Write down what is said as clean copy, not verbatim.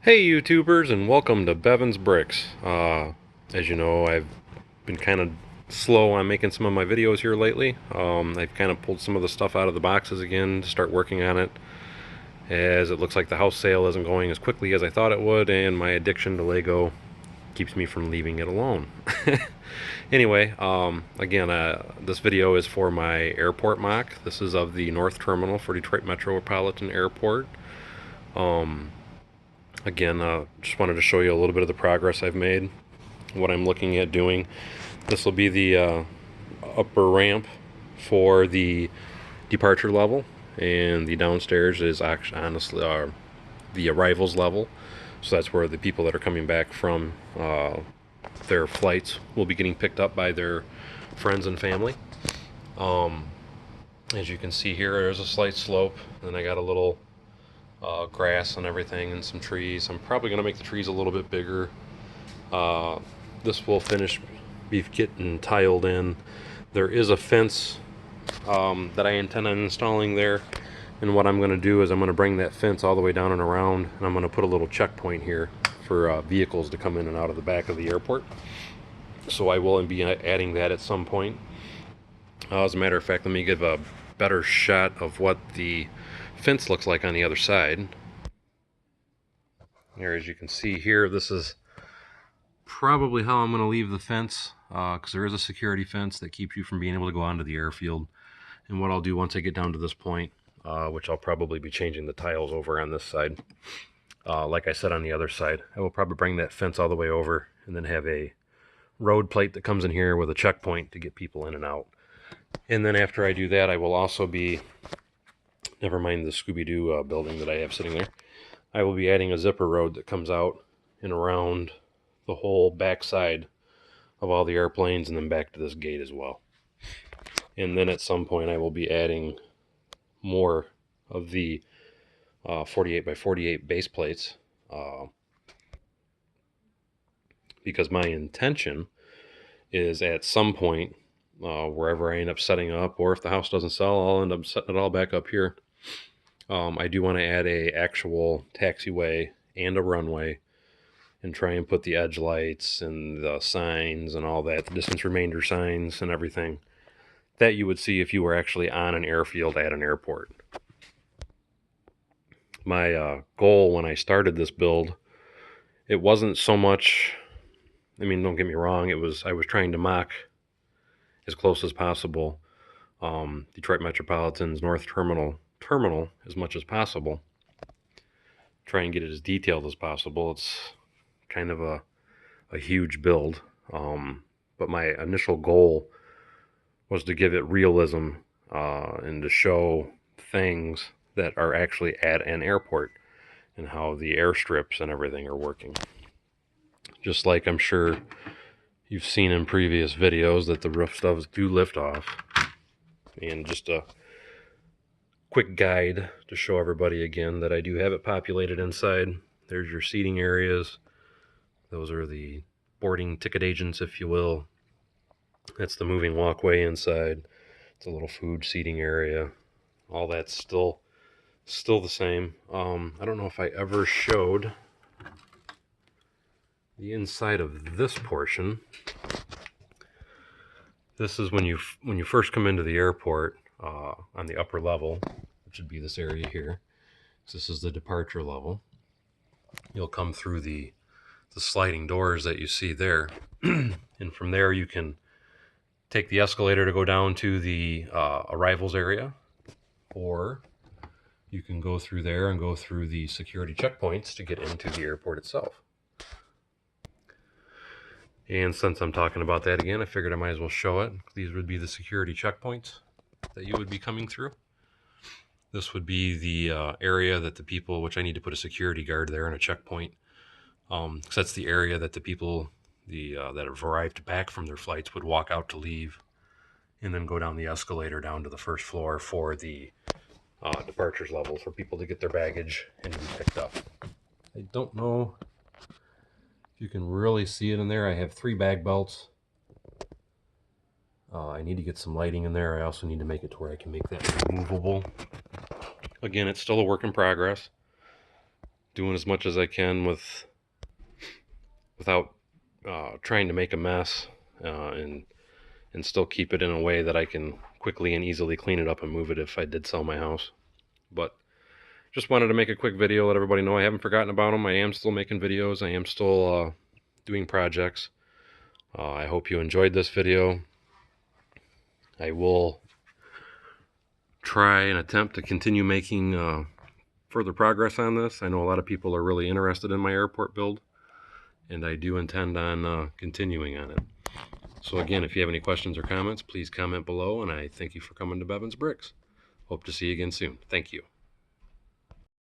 Hey YouTubers, and welcome to Bevan's Bricks. As you know, I've been kind of slow on making some of my videos here lately. I've kind of pulled some of the stuff out of the boxes again to start working on it, as it looks like the house sale isn't going as quickly as I thought it would, and my addiction to Lego keeps me from leaving it alone. Anyway, again, this video is for my airport mock. This is of the North Terminal for Detroit Metropolitan Airport. Again, just wanted to show you a little bit of the progress I've made, what I'm looking at doing. This will be the upper ramp for the departure level, and the downstairs is actually honestly the arrivals level. So that's where the people that are coming back from their flights will be getting picked up by their friends and family. As you can see here, there's a slight slope, and I got a little grass and everything and some trees. I'm probably going to make the trees a little bit bigger. This will finish be getting tiled in. There is a fence that I intend on installing there, and what I'm going to do is I'm going to bring that fence all the way down and around, and I'm going to put a little checkpoint here for vehicles to come in and out of the back of the airport. So I will be adding that at some point. As a matter of fact, let me give a better shot of what the fence looks like on the other side. Here, as you can see here, this is probably how I'm going to leave the fence, because there is a security fence that keeps you from being able to go onto the airfield. And what I'll do once I get down to this point, which I'll probably be changing the tiles over on this side, like I said on the other side, I will probably bring that fence all the way over and then have a road plate that comes in here with a checkpoint to get people in and out. And then after I do that, I will also be, never mind the Scooby-Doo building that I have sitting there, I will be adding a zipper road that comes out and around the whole back side of all the airplanes and then back to this gate as well. And then at some point I will be adding more of the 48 by 48 base plates, because my intention is at some point, wherever I end up setting up, or if the house doesn't sell, I'll end up setting it all back up here. I do want to add a actual taxiway and a runway, and try and put the edge lights and the signs and all that, the distance remainder signs and everything that you would see if you were actually on an airfield at an airport. My goal when I started this build, it wasn't so much, I mean, don't get me wrong, I was trying to mock as close as possible Detroit Metropolitan's North Terminal as much as possible. Try and get it as detailed as possible. It's kind of a huge build, but my initial goal was to give it realism, and to show things that are actually at an airport and how the airstrips and everything are working. Just like I'm sure you've seen in previous videos that the roof stuffs do lift off. And just a quick guide to show everybody again that I do have it populated inside. There's your seating areas. Those are the boarding ticket agents, if you will. That's the moving walkway inside. It's a little food seating area. All that's still the same. I don't know if I ever showed the inside of this portion. This is when you first come into the airport, on the upper level, which would be this area here. So this is the departure level. You'll come through the sliding doors that you see there, and from there you can take the escalator to go down to the arrivals area, or you can go through there and go through the security checkpoints to get into the airport itself. And since I'm talking about that again, I figured I might as well show it. These would be the security checkpoints that you would be coming through. This would be the area that the people, which I need to put a security guard there and a checkpoint, because that's the area that the people that have arrived back from their flights would walk out to leave, and then go down the escalator down to the first floor for the departures level for people to get their baggage and be picked up. I don't know if you can really see it in there. I have 3 bag belts. I need to get some lighting in there. I also need to make it to where I can make that removable. Again, it's still a work in progress. doing as much as I can without trying to make a mess, and still keep it in a way that I can quickly and easily clean it up and move it if I did sell my house. But just wanted to make a quick video, let everybody know I haven't forgotten about them. I am still making videos. I am still doing projects. I hope you enjoyed this video. I will try and attempt to continue making further progress on this. I know a lot of people are really interested in my airport build, and I do intend on continuing on it. So again, if you have any questions or comments, please comment below, and I thank you for coming to Bevan's Bricks. Hope to see you again soon. Thank you.